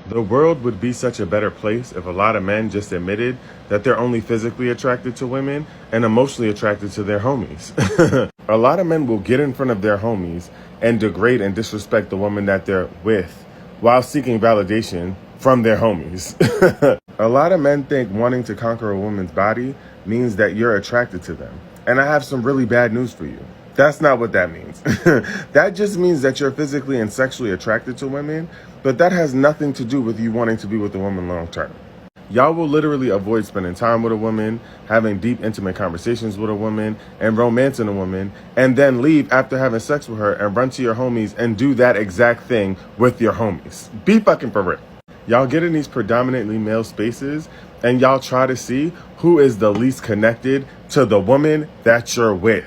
The world would be such a better place if a lot of men just admitted that they're only physically attracted to women and emotionally attracted to their homies. A lot of men will get in front of their homies and degrade and disrespect the woman that they're with while seeking validation from their homies. A lot of men think wanting to conquer a woman's body means that you're attracted to them. And I have some really bad news for you. That's not what that means. That just means that you're physically and sexually attracted to women, but that has nothing to do with you wanting to be with a woman long term. Y'all will literally avoid spending time with a woman, having deep, intimate conversations with a woman, and romancing a woman, and then leave after having sex with her and run to your homies and do that exact thing with your homies. Be fucking for real. Y'all get in these predominantly male spaces and y'all try to see who is the least connected to the woman that you're with.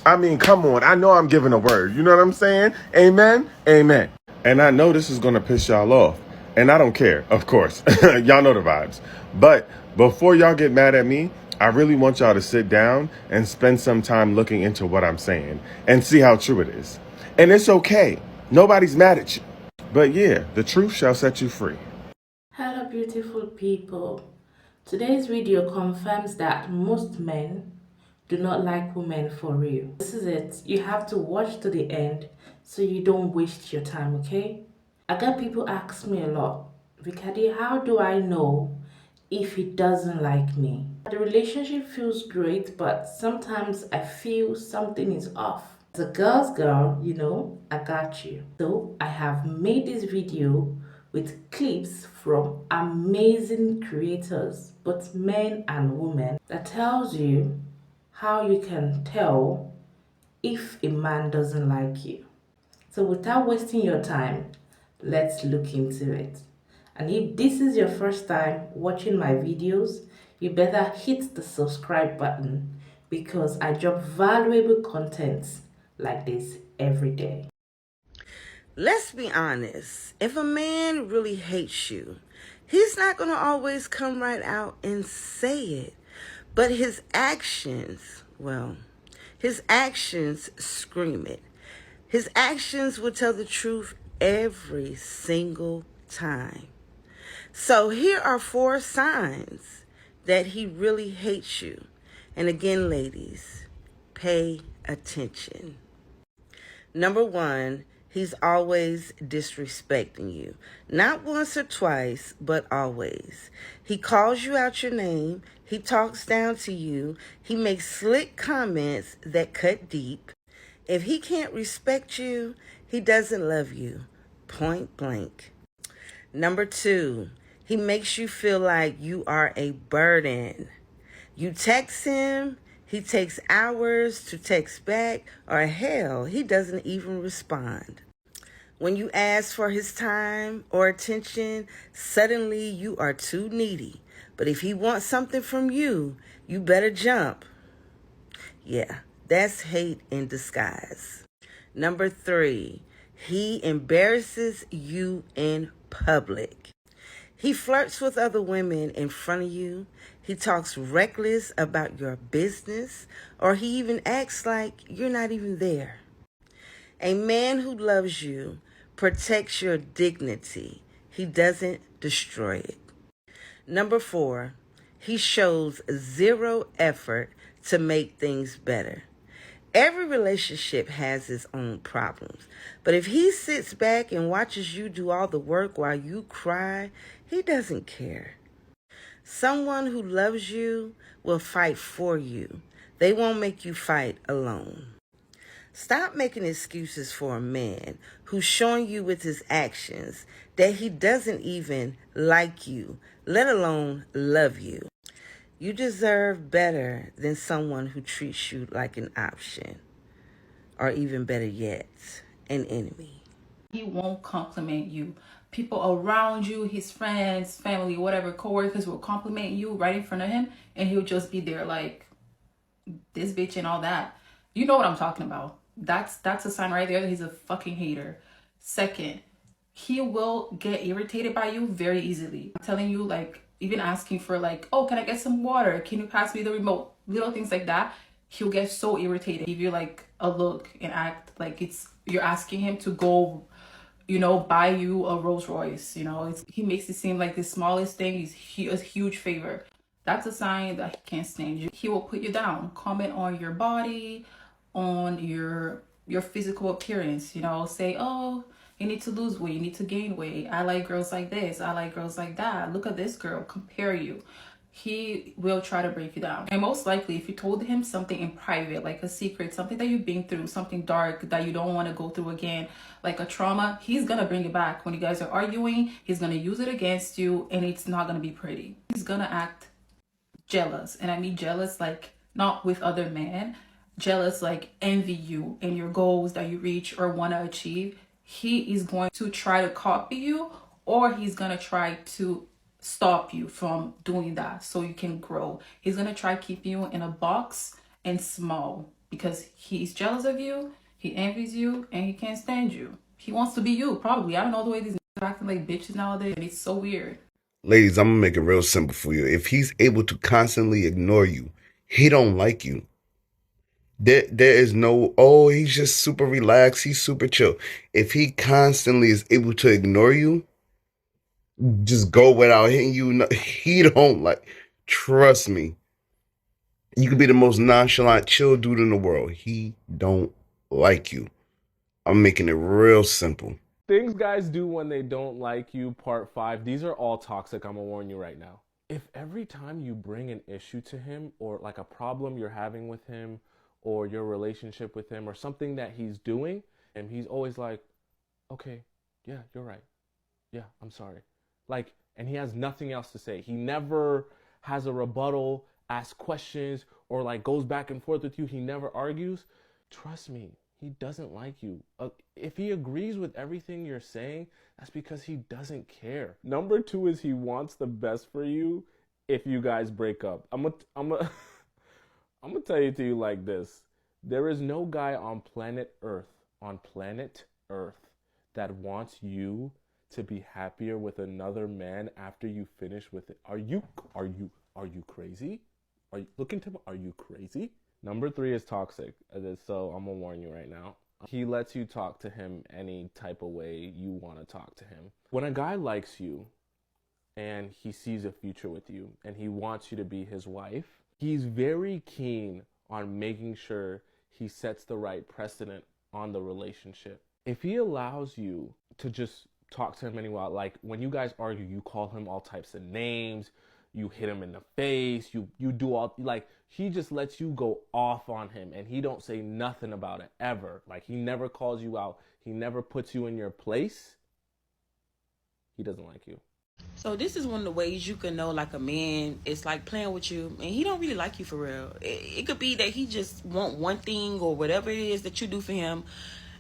I mean, come on. I know I'm giving a word. You know what I'm saying? Amen? Amen. And I know this is going to piss y'all off. And I don't care, of course. Y'all know the vibes. But before y'all get mad at me, I really want y'all to sit down and spend some time looking into what I'm saying and see how true it is. And it's okay. Nobody's mad at you. But yeah, the truth shall set you free. Hello beautiful people. Today's video confirms that most men do not like women for real. This is it. You have to watch to the end so you don't waste your time, okay? I get people ask me a lot, Vikadi, how do I know if he doesn't like me? The relationship feels great, but sometimes I feel something is off. As a girl's girl, I got you. So I have made this video with clips from amazing creators, both men and women, that tells you how you can tell if a man doesn't like you. So without wasting your time, let's look into it. And if this is your first time watching my videos, you better hit the subscribe button because I drop valuable content like this every day. Let's be honest. If a man really hates you, he's not going to always come right out and say it. But his actions, his actions scream it. His actions will tell the truth every single time. So here are 4 signs that he really hates you. And again, ladies, pay attention. Number 1, he's always disrespecting you. Not once or twice, but always. He calls you out your name. He talks down to you. He makes slick comments that cut deep. If he can't respect you, he doesn't love you. Point blank. Number 2, he makes you feel like you are a burden. You text him, he takes hours to text back, or hell, he doesn't even respond. When you ask for his time or attention, suddenly you are too needy. But if he wants something from you, you better jump. Yeah, that's hate in disguise. Number 3, he embarrasses you in public. He flirts with other women in front of you. He talks reckless about your business, or he even acts like you're not even there. A man who loves you protects your dignity. He doesn't destroy it. Number 4, he shows zero effort to make things better. Every relationship has its own problems. But if he sits back and watches you do all the work while you cry, he doesn't care. Someone who loves you will fight for you. They won't make you fight alone. Stop making excuses for a man who's showing you with his actions that he doesn't even like you, let alone love you. You deserve better than someone who treats you like an option, or even better yet, an enemy. He won't compliment you. People around you, his friends, family, whatever, coworkers will compliment you right in front of him, and he'll just be there like this bitch and all that. You know what I'm talking about. That's a sign right there that he's a fucking hater. Second, he will get irritated by you very easily. I'm telling you, like, even asking for like, oh, can I get some water? Can you pass me the remote? Little things like that. He'll get so irritated. Give you like a look and act like you're asking him to go buy you a Rolls Royce. He makes it seem like the smallest thing is a huge favor. That's a sign that he can't stand you. He will put you down, comment on your body, on your physical appearance. Say, oh, you need to lose weight, you need to gain weight. I like girls like this, I like girls like that. Look at this girl, compare you. He will try to break you down. And most likely, if you told him something in private, like a secret, something that you've been through, something dark that you don't want to go through again, like a trauma, he's gonna bring it back. When you guys are arguing, he's gonna use it against you, and it's not gonna be pretty. He's gonna act jealous, and I mean jealous like not with other men, jealous like envy you and your goals that you reach or want to achieve. He is going to try to copy you, or he's going to try to stop you from doing that so you can grow. He's going to try to keep you in a box and small because he's jealous of you, he envies you, and he can't stand you. He wants to be you, probably. I don't know the way these niggas are acting like bitches nowadays. It's so weird. Ladies, I'm gonna make it real simple for you. If he's able to constantly ignore you, he don't like you. There is no, oh, he's just super relaxed, he's super chill. If he constantly is able to ignore you, just go without hitting you, he don't like, trust me. You could be the most nonchalant, chill dude in the world. He don't like you. I'm making it real simple. Things guys do when they don't like you, part 5. These are all toxic, I'm gonna warn you right now. If every time you bring an issue to him, or like a problem you're having with him, or your relationship with him, or something that he's doing, and he's always like, okay, yeah, you're right. Yeah, I'm sorry. Like, and he has nothing else to say. He never has a rebuttal, asks questions, or like goes back and forth with you. He never argues. Trust me, he doesn't like you. If he agrees with everything you're saying, that's because he doesn't care. Number 2 is he wants the best for you if you guys break up. I'm gonna tell you to you like this. There is no guy on planet Earth, that wants you to be happier with another man after you finish with it. Are you crazy? Are you crazy? Number 3 is toxic. So I'm gonna warn you right now. He lets you talk to him any type of way you want to talk to him. When a guy likes you and he sees a future with you and he wants you to be his wife, he's very keen on making sure he sets the right precedent on the relationship. If he allows you to just talk to him anyway, like when you guys argue, you call him all types of names, you hit him in the face, you do all, like, he just lets you go off on him and he don't say nothing about it ever. Like, he never calls you out, he never puts you in your place. He doesn't like you. So this is one of the ways you can know like a man is like playing with you and he don't really like you for real. It could be that he just want one thing or whatever it is that you do for him,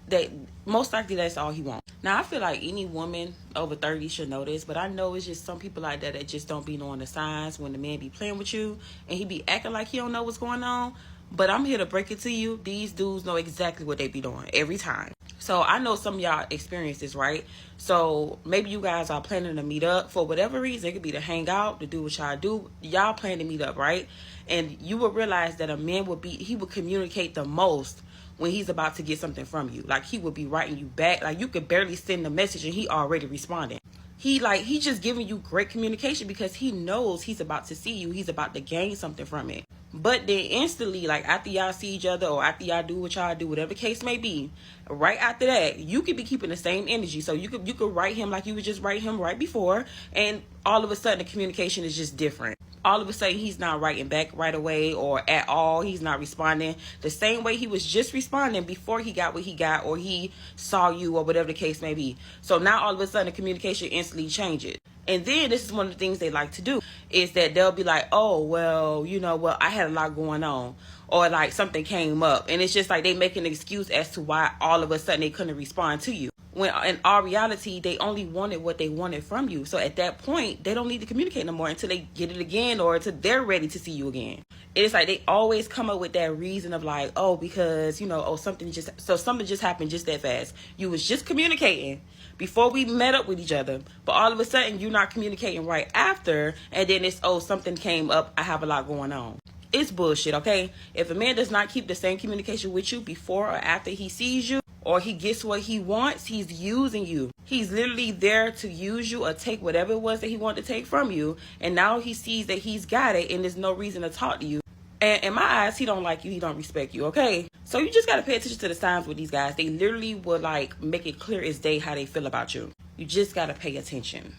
that most likely that's all he wants. Now I feel like any woman over 30 should know this, but I know it's just some people like that just don't be knowing the signs when the man be playing with you and he be acting like he don't know what's going on. But I'm here to break it to you. These dudes know exactly what they be doing every time. So I know some of y'all experience this, right? So maybe you guys are planning to meet up for whatever reason. It could be to hang out, to do what y'all do. Y'all plan to meet up, right? And you will realize that a man he would communicate the most when he's about to get something from you. Like, he would be writing you back. Like, you could barely send a message and he already responding. He's just giving you great communication because he knows he's about to see you. He's about to gain something from it. But then instantly, like after y'all see each other or after y'all do what y'all do, whatever the case may be, right after that, you could be keeping the same energy. So you could write him like you would just write him right before, and all of a sudden the communication is just different. All of a sudden he's not writing back right away or at all. He's not responding the same way he was just responding before he got what he got or he saw you or whatever the case may be. So now all of a sudden the communication instantly changes. And then this is one of the things they like to do is that they'll be like, oh, well, I had a lot going on, or like something came up. And it's just like they make an excuse as to why all of a sudden they couldn't respond to you. When in all reality, they only wanted what they wanted from you. So at that point, they don't need to communicate no more until they get it again or until they're ready to see you again. It's like they always come up with that reason of like, oh, because, something just happened just that fast. You was just communicating before we met up with each other, but all of a sudden you're not communicating right after, and then it's, oh, something came up, I have a lot going on. It's bullshit, okay? If a man does not keep the same communication with you before or after he sees you, or he gets what he wants, he's using you. He's literally there to use you or take whatever it was that he wanted to take from you. And now he sees that he's got it and there's no reason to talk to you. And in my eyes, he don't like you. He don't respect you, okay? So you just got to pay attention to the signs with these guys. They literally will, like, make it clear as day how they feel about you. You just got to pay attention.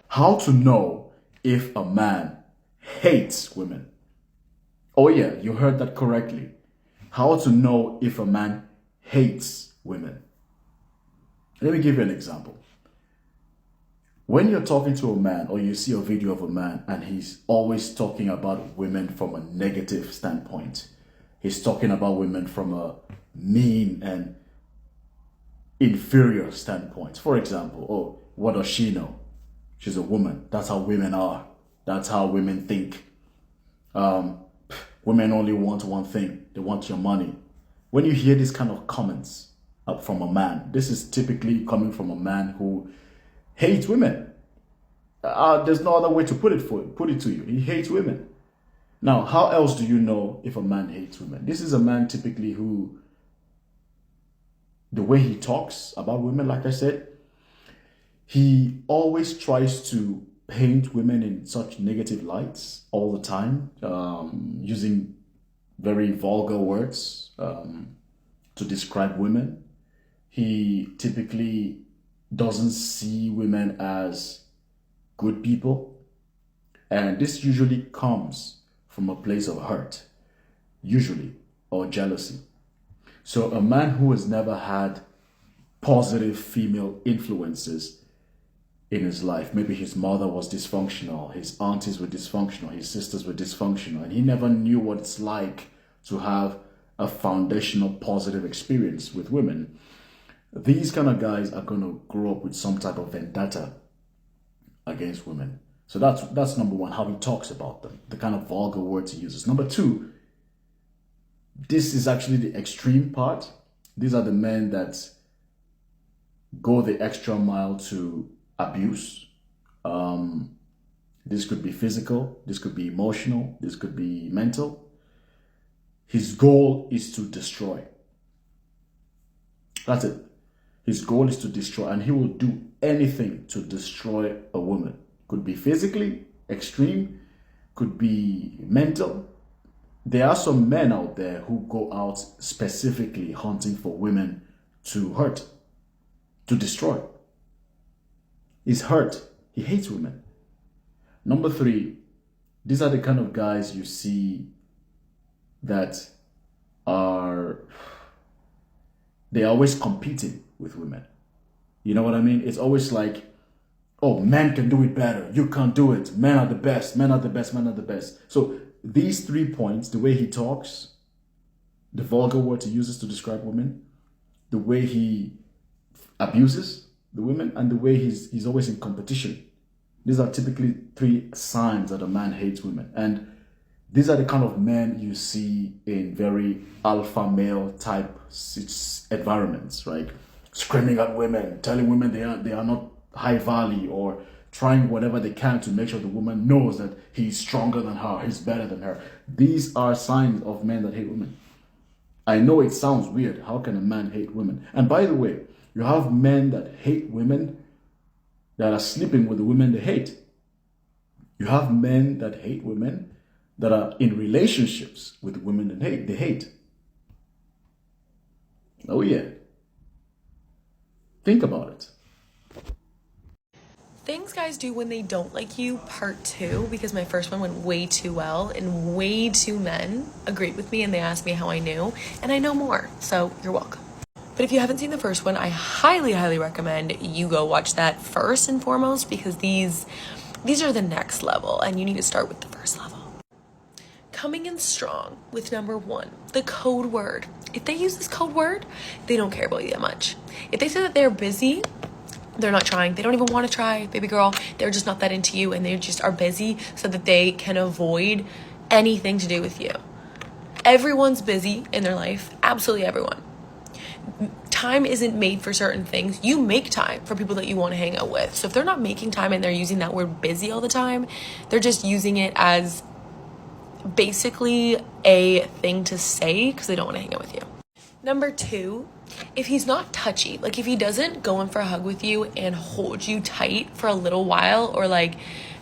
How to know if a man hates women. Oh yeah, you heard that correctly. How to know if a man hates women. Let me give you an example. When you're talking to a man or you see a video of a man and he's always talking about women from a negative standpoint, he's talking about women from a mean and inferior standpoint. For example, oh, what does she know? She's a woman. That's how women are. That's how women think. Women only want one thing. They want your money. When you hear these kind of comments from a man, this is typically coming from a man who hates women. There's no other way to put it to you. He hates women. Now, how else do you know if a man hates women? This is a man typically who, the way he talks about women, like I said, he always tries to paint women in such negative lights all the time, using very vulgar words to describe women. He typically doesn't see women as good people. And this usually comes from a place of hurt, usually, or jealousy. So a man who has never had positive female influences in his life, maybe his mother was dysfunctional, his aunties were dysfunctional, his sisters were dysfunctional, and he never knew what it's like to have a foundational positive experience with women. These kind of guys are going to grow up with some type of vendetta against women. So that's number one, how he talks about them, the kind of vulgar words he uses. Number two, this is actually the extreme part. These are the men that go the extra mile to abuse. This could be physical, this could be emotional, this could be mental. His goal is to destroy. That's it. His goal is to destroy, and he will do anything to destroy a woman. Could be physically extreme, could be mental. There are some men out there who go out specifically hunting for women to hurt, to destroy. He's hurt. He hates women. Number three, these are the kind of guys you see that they're always competing with women. You know what I mean? It's always like, oh, men can do it better. You can't do it. Men are the best. Men are the best. Men are the best. So these 3 points, the way he talks, the vulgar words he uses to describe women, the way he abuses the women, and the way he's always in competition. These are typically 3 signs that a man hates women. And these are the kind of men you see in very alpha male type environments, right? Screaming at women, telling women they are not high value, or trying whatever they can to make sure the woman knows that he's stronger than her, he's better than her. These are signs of men that hate women. I know it sounds weird. How can a man hate women? And by the way, you have men that hate women that are sleeping with the women they hate. You have men that hate women that are in relationships with women that they hate. Oh yeah. Think about it. Things guys do when they don't like you, part 2, because my first one went way too well and way too men agreed with me and they asked me how I knew, and I know more, so you're welcome. But if you haven't seen the first one, I highly recommend you go watch that first and foremost, because these are the next level and you need to start with the first level. Coming in strong with number 1, the code word. If they use this code word, they don't care about you that much. If they say that they're busy, they're not trying. They don't even want to try, baby girl. They're just not that into you, and they just are busy so that they can avoid anything to do with you. Everyone's busy in their life. Absolutely everyone. Time isn't made for certain things. You make time for people that you want to hang out with. So if they're not making time and they're using that word busy all the time, they're just using it as basically a thing to say because they don't want to hang out with you. Number 2, if he's not touchy, like if he doesn't go in for a hug with you and hold you tight for a little while, or like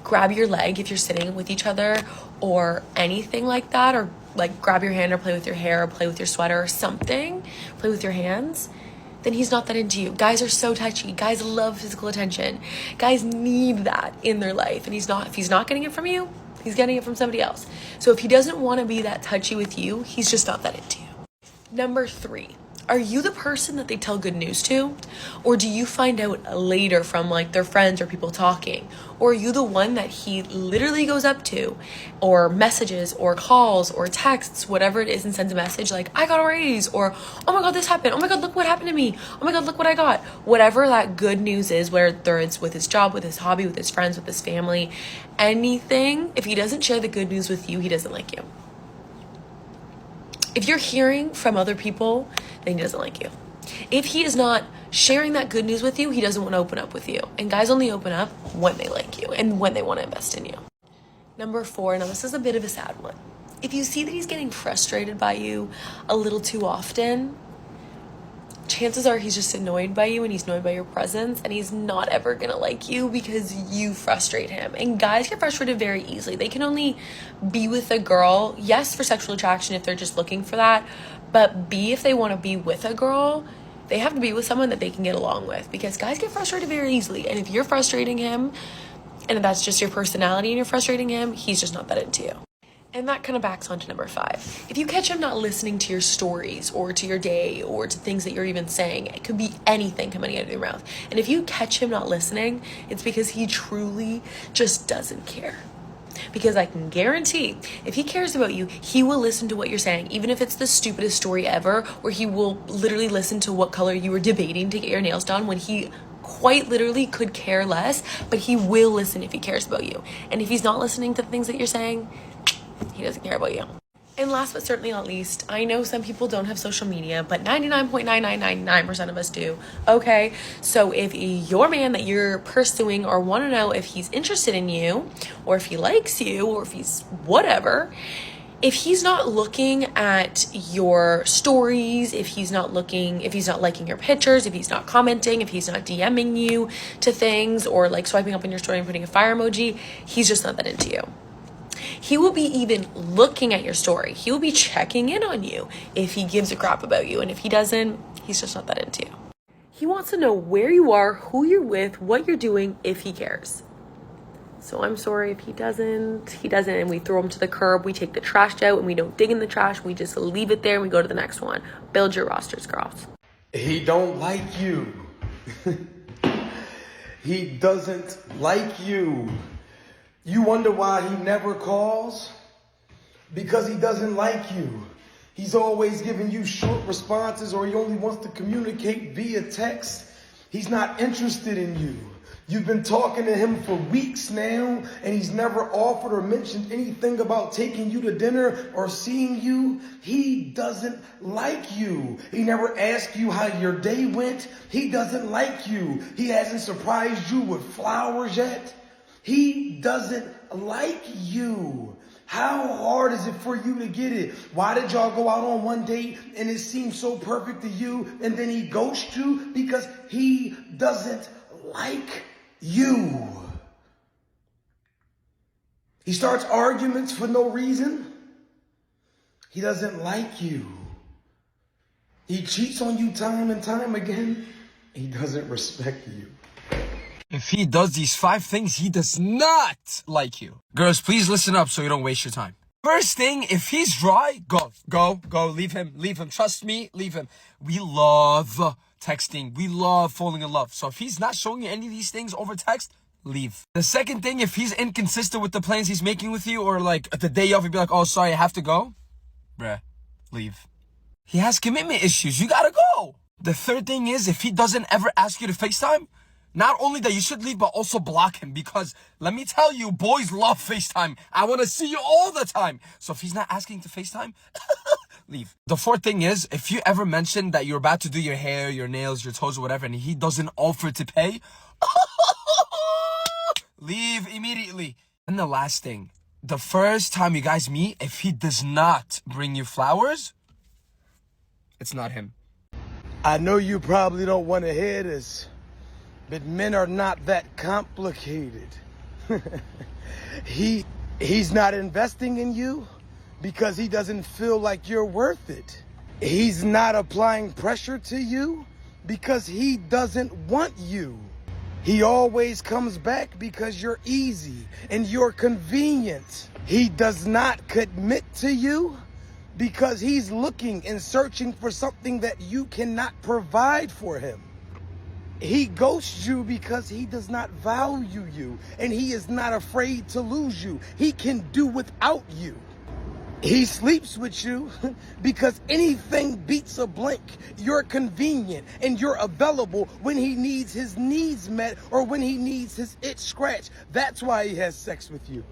grab your leg if you're sitting with each other or anything like that, or like grab your hand or play with your hair or play with your sweater or something, play with your hands, then he's not that into you. Guys are so touchy. Guys love physical attention. Guys need that in their life. And if he's not getting it from you, he's getting it from somebody else. So if he doesn't want to be that touchy with you, he's just not that into you. Number 3, are you the person that they tell good news to? Or do you find out later from like their friends or people talking? Or are you the one that he literally goes up to, or messages or calls or texts, whatever it is, and sends a message like, I got a raise, or oh my God, this happened. Oh my God, look what happened to me. Oh my God, look what I got. Whatever that good news is, whether it's with his job, with his hobby, with his friends, with his family, anything, if he doesn't share the good news with you, he doesn't like you. If you're hearing from other people, then he doesn't like you. If he is not sharing that good news with you, he doesn't want to open up with you. And guys only open up when they like you and when they want to invest in you. Number 4, now this is a bit of a sad one. If you see that he's getting frustrated by you a little too often, chances are he's just annoyed by you and he's annoyed by your presence, and he's not ever gonna like you because you frustrate him. And guys get frustrated very easily. They can only be with a girl, yes, for sexual attraction if they're just looking for that, but B, if they want to be with a girl, they have to be with someone that they can get along with, because guys get frustrated very easily. And if you're frustrating him and that's just your personality and you're frustrating him, he's just not that into you. And that kind of backs onto number 5. If you catch him not listening to your stories or to your day or to things that you're even saying, it could be anything coming out of your mouth. And if you catch him not listening, it's because he truly just doesn't care. Because I can guarantee, if he cares about you, he will listen to what you're saying, even if it's the stupidest story ever, where he will literally listen to what color you were debating to get your nails done when he quite literally could care less, but he will listen if he cares about you. And if he's not listening to the things that you're saying, he doesn't care about you. And last but certainly not least, I know some people don't have social media, but 99.9999% of us do. Okay, so if your man that you're pursuing or want to know if he's interested in you, or if he likes you, or if he's whatever, if he's not looking at your stories, if he's not liking your pictures, if he's not commenting, if he's not DMing you to things, or like swiping up on your story and putting a fire emoji, he's just not that into you. He will be even looking at your story. He will be checking in on you if he gives a crap about you. And if he doesn't, he's just not that into you. He wants to know where you are, who you're with, what you're doing, if he cares. So I'm sorry if he doesn't, and we throw him to the curb. We take the trash out and we don't dig in the trash. We just leave it there and we go to the next one. Build your rosters, girls. He don't like you. He doesn't like you. You wonder why he never calls? Because he doesn't like you. He's always giving you short responses, or he only wants to communicate via text. He's not interested in you. You've been talking to him for weeks now, and he's never offered or mentioned anything about taking you to dinner or seeing you. He doesn't like you. He never asked you how your day went. He doesn't like you. He hasn't surprised you with flowers yet. He doesn't like you. How hard is it for you to get it? Why did y'all go out on one date and it seemed so perfect to you, and then he ghosts you? Because he doesn't like you. He starts arguments for no reason. He doesn't like you. He cheats on you time and time again. He doesn't respect you. If he does these 5 things, he does not like you. Girls, please listen up so you don't waste your time. First thing, if he's dry, go, leave him, trust me, leave him. We love texting, we love falling in love. So if he's not showing you any of these things over text, leave. The second thing, if he's inconsistent with the plans he's making with you, or like the day off, he'd be like, oh, sorry, I have to go. Bruh, leave. He has commitment issues, you gotta go. The third thing is, if he doesn't ever ask you to FaceTime, not only that you should leave, but also block him, because let me tell you, boys love FaceTime. I want to see you all the time. So if he's not asking to FaceTime, leave. The fourth thing is, if you ever mention that you're about to do your hair, your nails, your toes, or whatever, and he doesn't offer to pay, leave immediately. And the last thing, the first time you guys meet, if he does not bring you flowers, It's not him. I know you probably don't want to hear this, but men are not that complicated. He's not investing in you because he doesn't feel like you're worth it. He's not applying pressure to you because he doesn't want you. He always comes back because you're easy and you're convenient. He does not commit to you because he's looking and searching for something that you cannot provide for him. He ghosts you because he does not value you and he is not afraid to lose you. He can do without you. He sleeps with you because anything beats a blink. You're convenient and you're available when he needs his needs met or when he needs his itch scratched. That's why he has sex with you.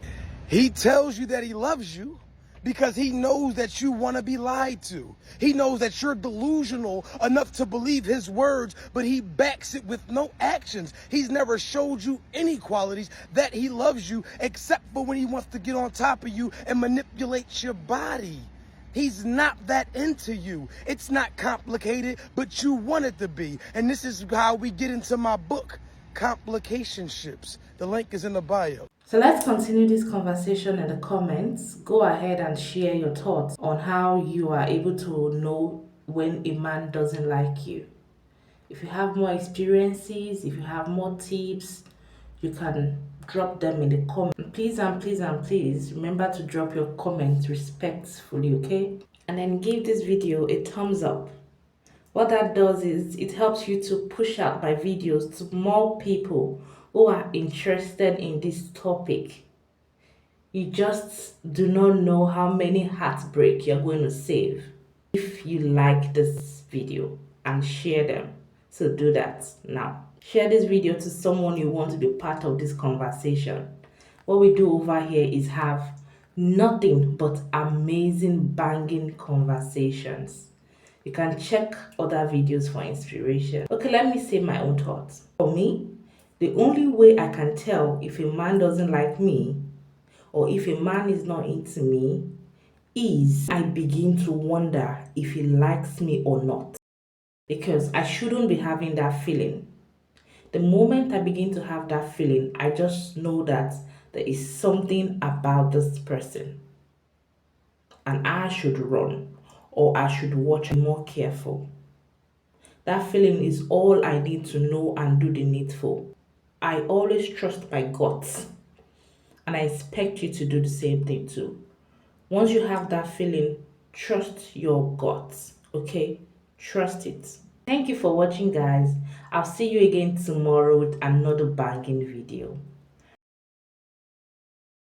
He tells you that he loves you because he knows that you want to be lied to. He knows that you're delusional enough to believe his words, but he backs it with no actions. He's never showed you any qualities that he loves you, except for when he wants to get on top of you and manipulate your body. He's not that into you. It's not complicated, but you want it to be. And this is how we get into my book, Complicationships. The link is in the bio. So let's continue this conversation in the comments. Go ahead and share your thoughts on how you are able to know when a man doesn't like you. If you have more experiences, if you have more tips, you can drop them in the comments. Please and please and please remember to drop your comments respectfully, okay? And then give this video a thumbs up. What that does is it helps you to push out my videos to more people who are interested in this topic. You just do not know how many heartbreaks you're going to save if you like this video and share them. So do that now. Share this video to someone you want to be part of this conversation. What we do over here is have nothing but amazing banging conversations. You can check other videos for inspiration. Okay, let me say my own thoughts. For me, the only way I can tell if a man doesn't like me or if a man is not into me is I begin to wonder if he likes me or not. Because I shouldn't be having that feeling. The moment I begin to have that feeling, I just know that there is something about this person and I should run or I should watch more careful. That feeling is all I need to know and do the needful. I always trust my guts and I expect you to do the same thing too. Once you have that feeling, trust your guts, okay? Trust it. Thank you for watching, guys. I'll see you again tomorrow with another banging video.